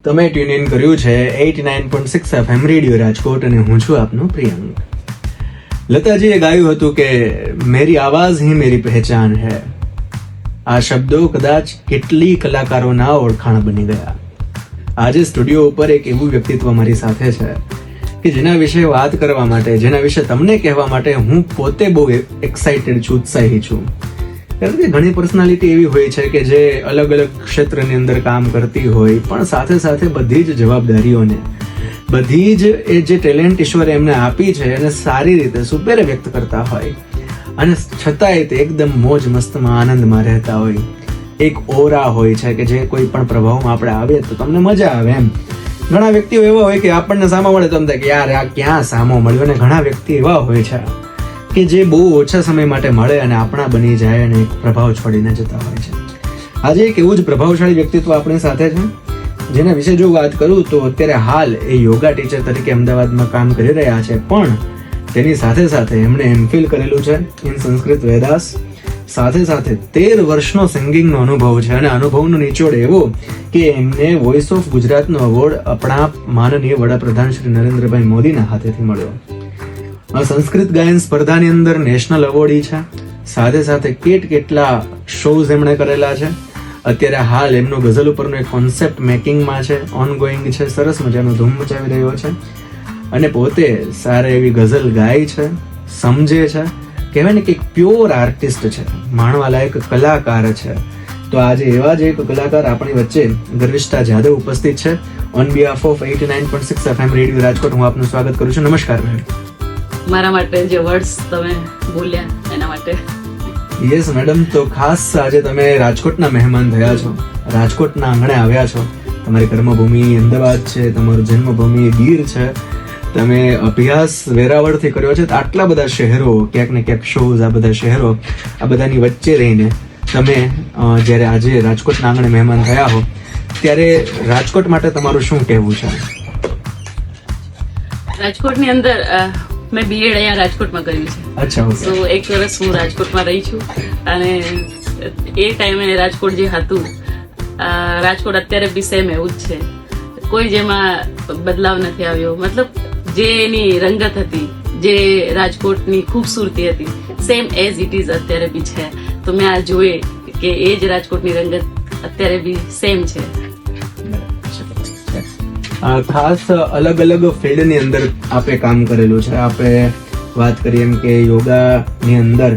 તમે tune in કર્યું છે 89.6 FM રેડિયો રાજકોટ અને હું છું આપનો પ્રિયંક. લતાજીએ ગાયું હતું કે મેરી આવાજ હી મેરી પહેચાન હૈ. આ શબ્દો કદાચ કેટલી કલાકારોના ઓળખાણ બની ગયા. આજે સ્ટુડિયો ઉપર એક એવું વ્યક્તિત્વ મારી સાથે છે કે જેના વિશે વાત કરવા માટે, જેના વિશે તમને કહેવા માટે હું પોતે બહુ એક્સાઇટેડ છું, ઉત્સાહી છું. કારણ કે ઘણી પર્સનાલિટી એવી હોય છે કે જે અલગ અલગ ક્ષેત્રની અંદર કામ કરતી હોય, પણ સાથે સાથે બધી જ જવાબદારીઓને, બધી જ એ જે ટેલેન્ટ ઈશ્વરે એમને આપી છે એને સારી રીતે સુપેરે વ્યક્ત કરતા હોય અને છતાંય તે એકદમ મોજ મસ્તમાં આનંદમાં રહેતા હોય. એક ઓરા હોય છે કે જે કોઈ પણ પ્રભાવમાં આપણે આવીએ તો તમને મજા આવે એમ. ઘણા વ્યક્તિઓ એવા હોય કે આપણને સામો મળે તો એમ થાય કે યાર આ ક્યાં સામો મળ્યો, અને ઘણા વ્યક્તિ એવા હોય છે કે જે બહુ ઓછા સમય માટે મળે અને આપણા બની જાય અને એક પ્રભાવ છોડીને જતા હોય છે. આજે એક એવું જ પ્રભાવશાળી વ્યક્તિત્વ આપણી સાથે છે, જેના વિશે જો વાત કરું તો અત્યારે હાલ એ યોગા ટીચર તરીકે અમદાવાદમાં કામ કરી રહ્યા છે, પણ તેની સાથે સાથે એમણે એમફિલ કરેલું છે ઇન સંસ્કૃત વેદાસ. સાથે સાથે 13 વર્ષનો સિંગિંગનો અનુભવ છે અને અનુભવનો નિચોડ એવો કે એમને વોઇસ ઓફ ગુજરાતનો એવોર્ડ આપણા માનનીય વડાપ્રધાન શ્રી નરેન્દ્રભાઈ મોદીના હાથેથી મળ્યો. સંસ્કૃત ગાયન સ્પર્ધાની અંદર નેશનલ એવોર્ડી છે. સાથે સાથે કેટલા શોઝ એમણે કરેલા છે. અત્યારે હાલ એમનો ગઝલ ઉપરનો એક કોન્સેપ્ટ મેકિંગમાં છે, ઓનગોઈંગ છે, સરસ મજાનો ધૂમ મચાવી રહ્યો છે અને પોતે સારી એવી ગઝલ ગાય છે, સમજે છે, કહેવાય ને કે એક પ્યોર આર્ટિસ્ટ છે, માણવાલાયક કલાકાર છે. તો આજે એવા જ એક કલાકાર આપણી વચ્ચે ગર્વિષ્ઠા જાદવ ઉપસ્થિત છે. On behalf of 89.6 FM radio Rajkot હું આપનું સ્વાગત કરું છું. નમસ્કાર મેમ. મારા માટે જે વર્ડ્સ તમે બોલ્યા એના માટે. યસ મેડમ, તો ખાસ આજે તમે રાજકોટના મહેમાન થયા છો, રાજકોટના આંગણે આવ્યા છો. તમારી કર્મભૂમિ અમદાવાદ છે, તમારું જન્મભૂમિ ગીર છે, તમે અભ્યાસ વેરાવળથી કર્યો છે. આટલા બધા શહેરો, ક્યાંક ને ક્યાંક શોઝ, આ બધા શહેરો, આ બધાની વચ્ચે રહીને તમે જ્યારે આજે રાજકોટના આંગણે મહેમાન થયા હો, ત્યારે રાજકોટ માટે તમારું શું કહેવું છે? રાજકોટની અંદર મેં બીએડ અહીંયા રાજકોટમાં કર્યું છે. અચ્છા. તો 1 વર્ષ હું રાજકોટમાં રહી છું અને એ ટાઈમે રાજકોટ જે હતું, રાજકોટ અત્યારે બી સેમ એવું જ છે. કોઈ જેમાં બદલાવ નથી આવ્યો. મતલબ જે એની રંગત હતી, જે રાજકોટની ખૂબસૂરતી હતી, સેમ એઝ ઇટ ઇઝ અત્યારે બી છે. તો મેં આ જોઈએ કે એ જ રાજકોટની રંગત અત્યારે બી સેમ છે. ખાસ અલગ અલગ ફિલ્ડની અંદર આપે કામ કરેલું છે. આપણે વાત કરીએ એમ કે યોગાની અંદર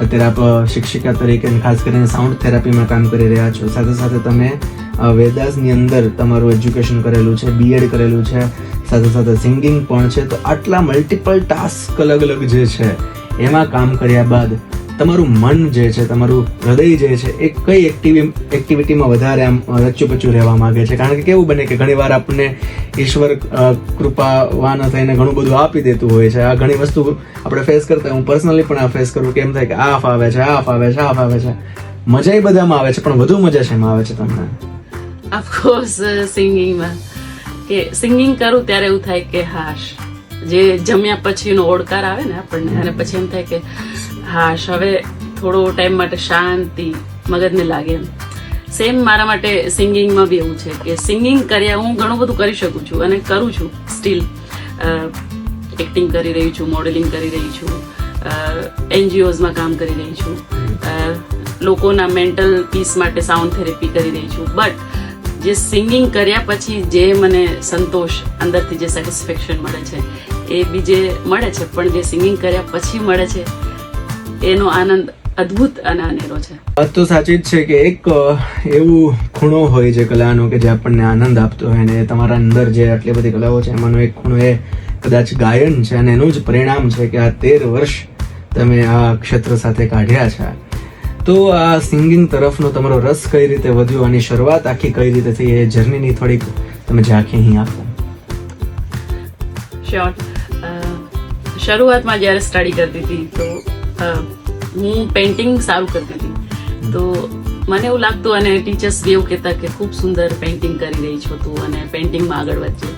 અત્યારે આપ શિક્ષિકા તરીકે ખાસ કરીને સાઉન્ડ થેરાપીમાં કામ કરી રહ્યા છો. સાથે સાથે તમે વેદાસની અંદર તમારું એજ્યુકેશન કરેલું છે, બીએડ કરેલું છે, સાથે સાથે સિંગિંગ પણ છે. તો આટલા મલ્ટિપલ ટાસ્ક અલગ અલગ જે છે એમાં કામ કર્યા બાદ તમારું મન જે છે, તમારું હૃદય જે છે, એ કઈ એક્ટિવિટીમાં વધારે આમ રચ્ચુપચ્ચું રહેવા માંગે છે? કારણ કે કેવું બને કે ઘણી વાર આપણને ઈશ્વર કૃપાવાન થઈને ઘણું બધું આપી દેતું હોય છે. આ ઘણી વસ્તુ આપણે ફેસ કરતા, હું પર્સનલી પણ આ ફેસ કરું કે એમ થાય કે આ ફાવે છે, આ ફાવે છે, આ ફાવે છે. મજા એ બધામાં આવે છે, પણ વધુ મજા શેમાં આવે છે તમને? ઓફકોર્સ સિંગિંગમાં. કે સિંગિંગ કરું ત્યારે એવું થાય કે હાશ, જે જમ્યા પછીનો ઓડકાર આવે ને આપણને, અને પછી એમ થાય કે હાશ, હવે થોડો ટાઈમ માટે શાંતિ મગજને લાગે એમ. સેમ મારા માટે સિંગિંગમાં બી એવું છે કે સિંગિંગ કર્યા હું ઘણું બધું કરી શકું છું અને કરું છું સ્ટીલ. એક્ટિંગ કરી રહી છું, મોડેલિંગ કરી રહી છું, એનજીઓઝમાં કામ કરી રહી છું, લોકોના મેન્ટલ પીસ માટે સાઉન્ડ થેરેપી કરી રહી છું. બટ જે સિંગિંગ કર્યા પછી જે મને સંતોષ, અંદરથી જે સેટિસ્ફેક્શન મળે છે એ બીજે મળે છે, પણ જે સિંગિંગ કર્યા પછી મળે છે એનો આનંદ અદ્ભુત અને અનેરો છે. વાત તો સાચી જ છે કે એક એવું ખૂણો હોય છે કલાનો કે જે આપણને આનંદ આપતો હોય, ને તમારા અંદર જે આટલી બધી કલાઓ છે એમાંનો એક ખૂણો એ કદાચ ગાયન છે, અને એનું જ પરિણામ છે કે આ 13 વર્ષ તમે આ ક્ષેત્ર સાથે કાઢ્યા છે. તો આ સિંગિંગ તરફનો તમારો રસ કઈ રીતે વધ્યો, અને શરૂઆત આખી કઈ રીતે થઈ, એ જર્નીની થોડીક તમે ઝાંખી અહીં આપો. શ્યોર. શરૂઆતમાં જ્યારે સ્ટડી કરતી હતી તો હું પેઇન્ટિંગ સારું કરતી હતી. તો મને એવું લાગતું, અને ટીચર્સ બી એવું કહેતા કે ખૂબ સુંદર પેઇન્ટિંગ કરી રહી છો તું અને પેઇન્ટિંગમાં આગળ વધજે.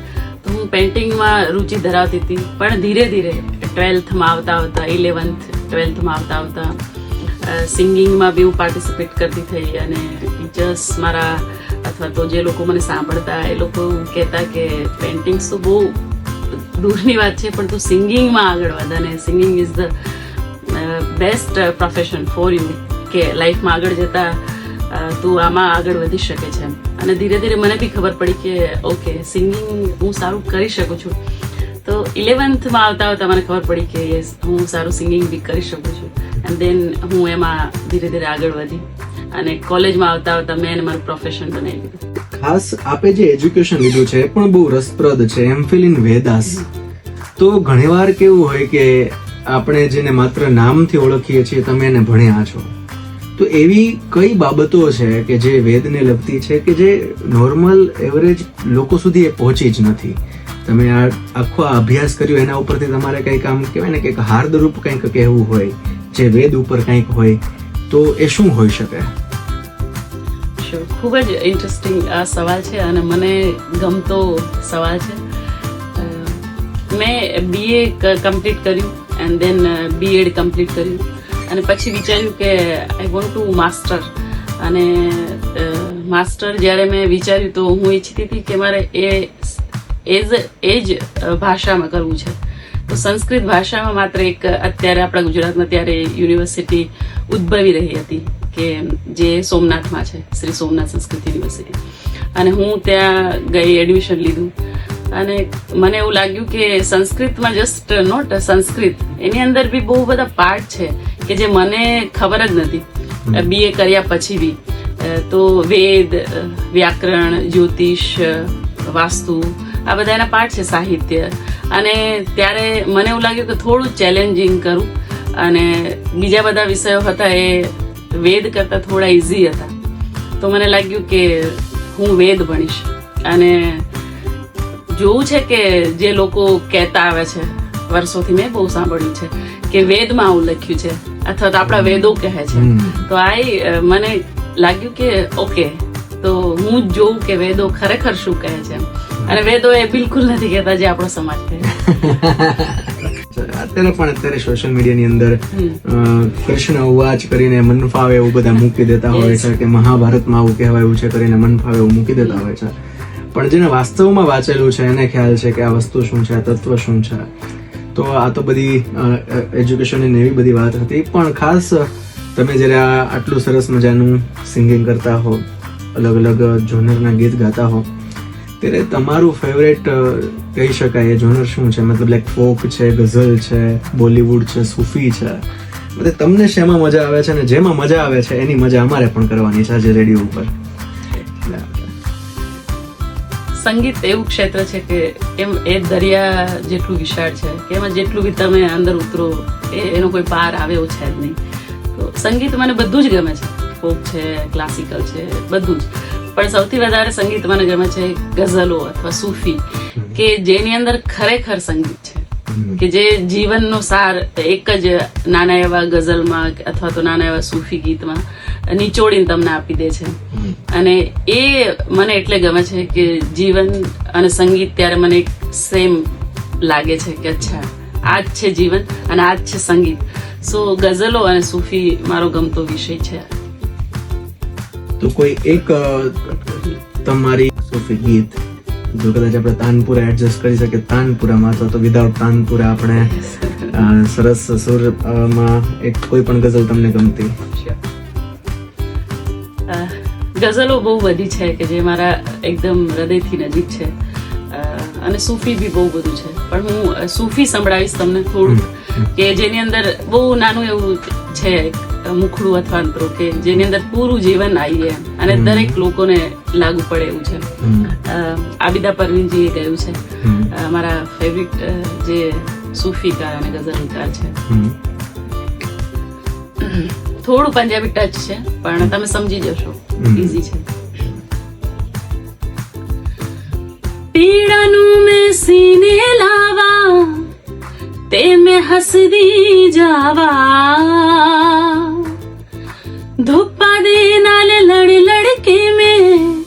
તો હું પેઇન્ટિંગમાં રુચિ ધરાવતી હતી, પણ ધીરે ધીરે 12થમાં આવતા આવતા, 11th 12થમાં આવતા આવતા સિંગિંગમાં બી હું પાર્ટિસિપેટ કરતી થઈ અને ટીચર્સ મારા અથવા તો જે લોકો મને સાંભળતા એ લોકો કહેતા કે પેઇન્ટિંગ્સ તો બહુ દૂરની વાત છે, પણ તું સિંગિંગમાં આગળ વધ, અને singing is the best profession for you, કે લાઈફમાં આગળ જતા તું આમાં આગળ વધી શકે છે. અને ધીરે ધીરે મને બી ખબર પડી કે ઓકે, સિંગિંગ હું સારું કરી શકું છું. તો 11th આવતા આવતા મને ખબર પડી કે યસ, હું સારું સિંગિંગ બી કરી શકું છું. એન્ડ દેન હું એમાં ધીરે ધીરે આગળ વધી અને કોલેજમાં આવતા આવતા મેં એને મારું પ્રોફેશન બનાવી લીધું. ખાસ આપે જે એજ્યુકેશન લીધું છે એ પણ બહુ રસપ્રદ છે, એમફિલ ઇન વેદાસ. તો ઘણીવાર કેવું હોય કે આપણે જેને માત્ર નામથી ઓળખીએ છીએ, તમે એને ભણ્યા છો, તો એવી કઈ બાબતો છે કે જે વેદને લગતી છે કે જે નોર્મલ એવરેજ લોકો સુધી એ પહોંચી જ નથી? તમે આ આખો અભ્યાસ કર્યો એના ઉપરથી તમારે કંઈક આમ કહેવાય ને કે હાર્દરૂપ કંઈક કહેવું હોય જે વેદ ઉપર કંઈક હોય, તો એ શું હોઈ શકે? ખૂબ જ ઇન્ટરેસ્ટિંગ આ સવાલ છે અને મને ગમતો સવાલ છે. મેં BA કમ્પ્લીટ કર્યું એન્ડ દેન B.Ed કમ્પ્લીટ કર્યું અને પછી વિચાર્યું કે આઈ વોન્ટ ટુ માસ્ટર. અને માસ્ટર જ્યારે મેં વિચાર્યું તો હું ઈચ્છતી હતી કે મારે એ જ ભાષામાં કરવું છે. તો સંસ્કૃત ભાષામાં માત્ર એક અત્યારે આપણા ગુજરાતમાં ત્યારે યુનિવર્સિટી ઉદ્ભવી રહી હતી કે જે સોમનાથમાં છે, શ્રી સોમનાથ સંસ્કૃત યુનિવર્સિટી. અને હું ત્યાં ગઈ, એડમિશન લીધું અને મને એવું લાગ્યું કે સંસ્કૃતમાં જસ્ટ નોટ સંસ્કૃત, એની અંદર બી બહુ બધા પાર્ટ છે કે જે મને ખબર જ નથી BA કર્યા પછી બી. તો વેદ, વ્યાકરણ, જ્યોતિષ, વાસ્તુ, આ બધા એના પાર્ટ છે, સાહિત્ય. અને ત્યારે મને એવું લાગ્યું કે થોડું ચેલેન્જિંગ કરું, અને બીજા બધા વિષયો હતા એ વેદ કરતા થોડા ઇઝી હતા. તો મને લાગ્યું કે હું વેદ ભણીશ. અને જોવું છે કે જે લોકો કહેતા આવે છે, વર્ષોથી મેં બહુ સાંભળ્યું છે કે વેદમાં આવું લખ્યું છે અથવા તો આપણા વેદો કહે છે. તો મને લાગ્યું કે ઓકે, તો હું જોઉં કે વેદો ખરેખર શું કહે છે. અને વેદો એ બિલકુલ નથી કહેતા જે આપણો સમાજ કહે. અત્યારે સોશિયલ મીડિયાની અંદર કૃષ્ણ ઉવાચ કરીને મન ફાવે એવું બધા મૂકી દેતા હોય છે કે મહાભારતમાં આવું કહેવાયું છે કરીને મન ફાવે એવું મૂકી દેતા હોય છે. પણ જેને વાસ્તવમાં વાંચેલું છે એને ખ્યાલ છે કે આ વસ્તુ શું છે, આ તત્વ શું છે. તો આ તો બધી એજ્યુકેશનની એવી બધી વાત હતી. પણ ખાસ તમે જ્યારે આટલું સરસ મજાનું સિંગિંગ કરતા હો, અલગ અલગ જોનરના ગીત ગાતા હો, ત્યારે તમારું ફેવરેટ કહી શકાય એ જોનર શું છે? મતલબ લાઈક ફોક છે, ગઝલ છે, બોલીવુડ છે, સૂફી છે, મતલબ તમને શેમાં મજા આવે છે? અને જેમાં મજા આવે છે એની મજા અમારે પણ કરવાની છે આજે રેડિયો ઉપર. સંગીત એવું ક્ષેત્ર છે કે એ દરિયા જેટલું વિશાળ છે કે એમાં જેટલું બી તમે અંદર ઉતરો એનો કોઈ પાર આવે એવું છે જ નહીં. તો સંગીત મને બધું જ ગમે છે, ફોક છે, ક્લાસિકલ છે, બધું જ. પણ સૌથી વધારે સંગીત મને ગમે છે ગઝલો અથવા સૂફી, કે જેની અંદર ખરેખર સંગીત છે, કે જે જીવનનો સાર એક જ નાના એવા ગઝલમાં અથવા તો નાના એવા સૂફી ગીતમાં નિચોડીને તમને આપી દે છે. અને એ મને એટલે ગમે છે કે જીવન અને સંગીત ત્યારે મને એક સેમ લાગે છે કે અચ્છા આ જ છે જીવન અને આ જ છે સંગીત. સો ગઝલો અને સૂફી મારો ગમતો વિષય છે. તો કોઈ એક તમારી સૂફી ગીત, જો કદાચ આપણે તાનપુરા એડજસ્ટ કરી શકીએ તાનપુરામાં, તો વિધાઉટ તાનપુરા આપણે સરસ સુરમાં એક કોઈ પણ ગઝલ તમને ગમતી? ગઝલો બહુ બધી છે કે જે મારા એકદમ હૃદયથી નજીક છે, અને સૂફી બી બહુ બધું છે. પણ હું સૂફી સંભળાવીશ તમને થોડું, કે જેની અંદર બહુ નાનું એવું છે મુખડું અથવા અંતરો કે જેની અંદર પૂરું જીવન આવીએ અને દરેક લોકોને લાગુ પડે એવું છે. આબિદા પરવીનજીએ ગાયું છે, મારા ફેવરિટ જે સૂફીકાર અને ગઝલકાર છે. થોડું પંજાબી ટચ છે પણ તમે સમજી જશો, ઈઝી છે. પીડાનું મેં સીને લાવા તે મેં હસદી જાવા, ધુપ્પા દે નાલે લड़ लड़के में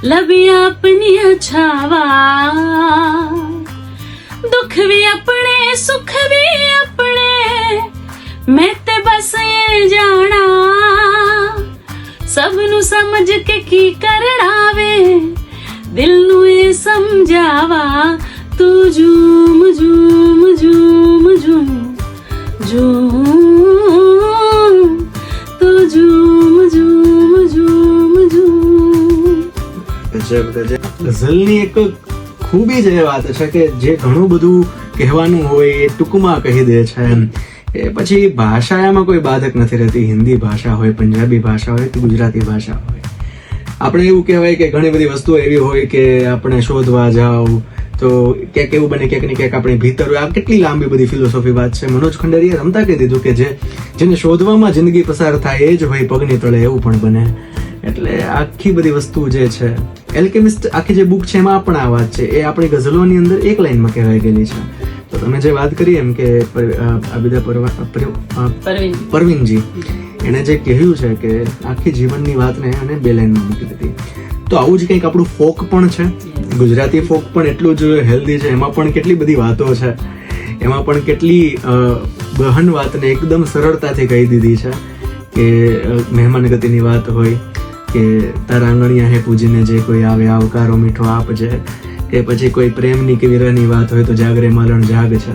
लबियां अपनी छावा, दुख भी अपने सुख भी अपने मैं ते बस ये जाना, सबनु समझ के की करना જાવા તું zoom zoom zoom zoom zoom તું ઝૂમ ઝૂમ ઝૂમ ઝૂમ. ગજબ ગજબ. ગઝલની એક ખૂબી જ એ વાત છે કે જે ઘણું બધું કહેવાનું હોય એ ટૂંકમાં કહી દે છે એમ. એ પછી ભાષા એમાં કોઈ બાધક નથી રહેતી. હિન્દી ભાષા હોય, પંજાબી ભાષા હોય કે ગુજરાતી ભાષા હોય. આપણે એવું કહેવાય કે ઘણી બધી વસ્તુઓ એવી હોય કે આપણે શોધવા જાવ તો ક્યાંક એવું બને ક્યાંક ને ક્યાંક આપણી ભીતર હોય. આ કેટલી લાંબી બધી ફિલોસોફી વાત છે. મનોજ ખંડેરીએ રમતા કહી દીધું કે જેને શોધવામાં જિંદગી પસાર થાય એ જ હોય પગની તળે, એવું પણ બને. એટલે આખી બધી વસ્તુ જે છે એલ્કેમિસ્ટ આખી જે બુક છે એમાં પણ આ વાત છે. એ આપણી ગઝલોની અંદર એક લાઈનમાં કહેવાય ગયેલી છે. તો તમે જે વાત કરી એમ કે આબિદા પરવીનજી એણે જે કહ્યું છે કે આખી જીવનની વાતને એને બે લાઈનમાં મૂકી દીધી. તો આવું જ કંઈક આપણું ફોક પણ છે. ગુજરાતી ફોક પણ એટલું જ હેલ્ધી છે. એમાં પણ કેટલી બધી વાતો છે. એમાં પણ કેટલી ગહન વાતને એકદમ સરળતાથી કહી દીધી છે કે મહેમાન ગતિની વાત હોય કે તારા આંગણિયા હે પૂજીને જે કોઈ આવે આવકારો મીઠો આપજે, કે પછી કોઈ પ્રેમની કે વિરહની વાત હોય તો જાગરે માલણ જાગ છે,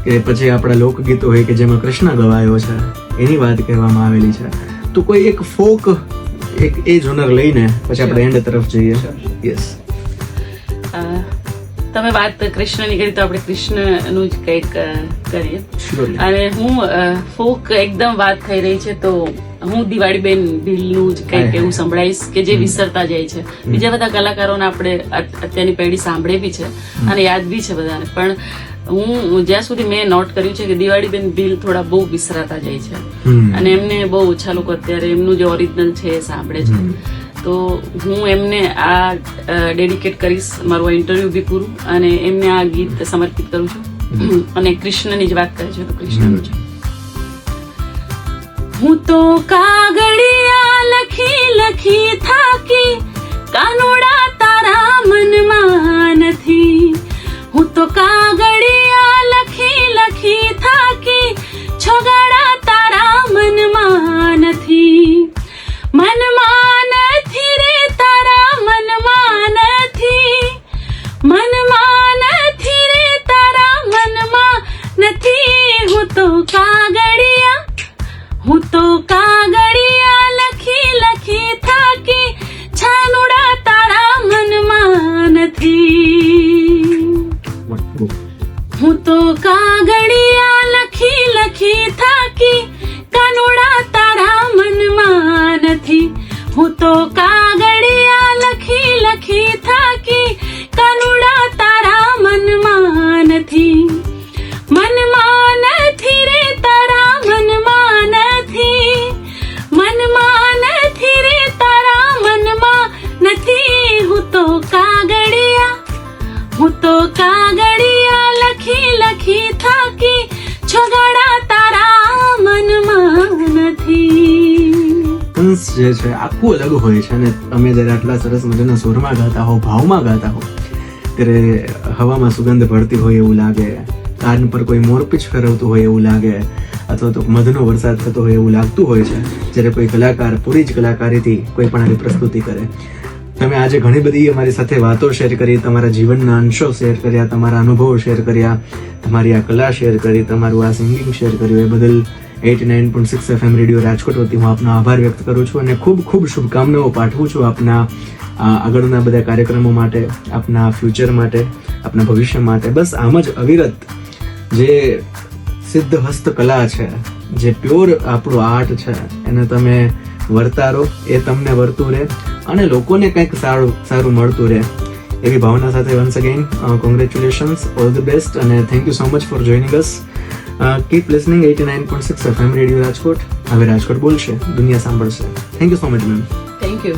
કે પછી આપણા લોકગીતો હોય કે જેમાં કૃષ્ણ ગવાયો છે એની વાત કહેવામાં આવેલી છે. તો કોઈ એક ફોક એક એ જોનર લઈને પછી આપણે એન્ડ તરફ જઈએ. યસ, તમે વાત કૃષ્ણની કરી તો આપણે કૃષ્ણનું જ કંઈક કરીએ. અને હું ફોક એકદમ વાત થઈ રહી છે તો હું દિવાળીબેન ભીલનું જ કંઈક એવું સંભળાવીશ કે જે વિસરતા જાય છે. બીજા બધા કલાકારોને આપણે અત્યારની પેઢી સાંભળે બી છે અને યાદ બી છે બધાને, પણ હું જ્યાં સુધી મેં નોટ કર્યું છે કે દિવાળીબેન ભીલ થોડા બહુ વિસરાતા જાય છે અને એમને બહુ ઓછા લોકો અત્યારે એમનું જે ઓરિજિનલ છે એ સાંભળે છે. તો હું એમને આ ડેડિકેટ કરીશ, મારું આ ઇન્ટરવ્યુ બી પૂરું, અને એમને આ ગીત સમર્પિત કરું છું. અને કૃષ્ણની જ વાત કરે છે તો કૃષ્ણનું છે. હું તો કાગળિયા લખી લખી થાકી, કાનુડા તારા મનમાં નથી. હું તો કાગળિયા લખી લખી થાકી, છોગડા તારા મનમાં નથી. મનમાં નથી રે તારા મનમાં નથી, મનમાં નથી રે તારા મનમાં નથી. હું તો કાગળિયા લખી લખી થાકી, છાનુડા તારા મનમાં નથી. હું તો કાગળિયા લખી લખી થાકી, કાનુડા તારા મનમાં નથી. હું તો કાગળિયા લખી લખી થાકી, કાનુડા તારા મનમાં નથી. મનમાં નથી રે તારા મનમાં નથી, મનમાં નથી રે તારા મનમાં નથી. હું તો કાગળિયા લખી લખી થાકી, છોગડા તારા મનમાં નથી. અંશ જે છે આખું અલગ હોય છે. અને તમે જયારે આટલા સરસ મજાના સુરમાં ગાતા હો, ભાવમાં ગાતા હો, ત્યારે હવામાં સુગંધ ભળતી હોય એવું લાગે, કાન પર કોઈ મોરપીંછ ફેરવતું હોય એવું લાગે, અથવા તો મધનો વરસાદ થતો હોય એવું લાગતું હોય છે જ્યારે કોઈ કલાકાર પૂરી જ કલાકારીથી કોઈ પણ આવી પ્રસ્તુતિ કરે. તમે આજે ઘણી બધી અમારી સાથે વાતો શેર કરી, તમારા જીવનના અંશો શેર કર્યા, તમારા અનુભવો શેર કર્યા, તમારી આ કલા શેર કરી, તમારું આ સિંગિંગ શેર કર્યું, એ બદલ 89.6 FM રેડિયો રાજકોટ વતી હું આપનો આભાર વ્યક્ત કરું છું અને ખૂબ ખૂબ શુભકામનાઓ પાઠવું છું આપના આગળના બધા કાર્યક્રમો માટે, આપના ફ્યુચર માટે, આપના ભવિષ્ય માટે. બસ આમ જ અવિરત જે સિદ્ધ હસ્તકલા છે, જે પ્યોર આપણું આર્ટ છે, એને તમે વર્તારો, એ તમને વર્તું રહે અને લોકોને કંઈક સારું મળતું રહે, એવી ભાવના સાથે once again congratulations, all the best, અને thank you so much for joining us. Keep listening 89.6 FM radio Rajkot. હવે રાજકોટ બોલશે, દુનિયા સાંભળશે. Thank you so much ma'am. Thank you.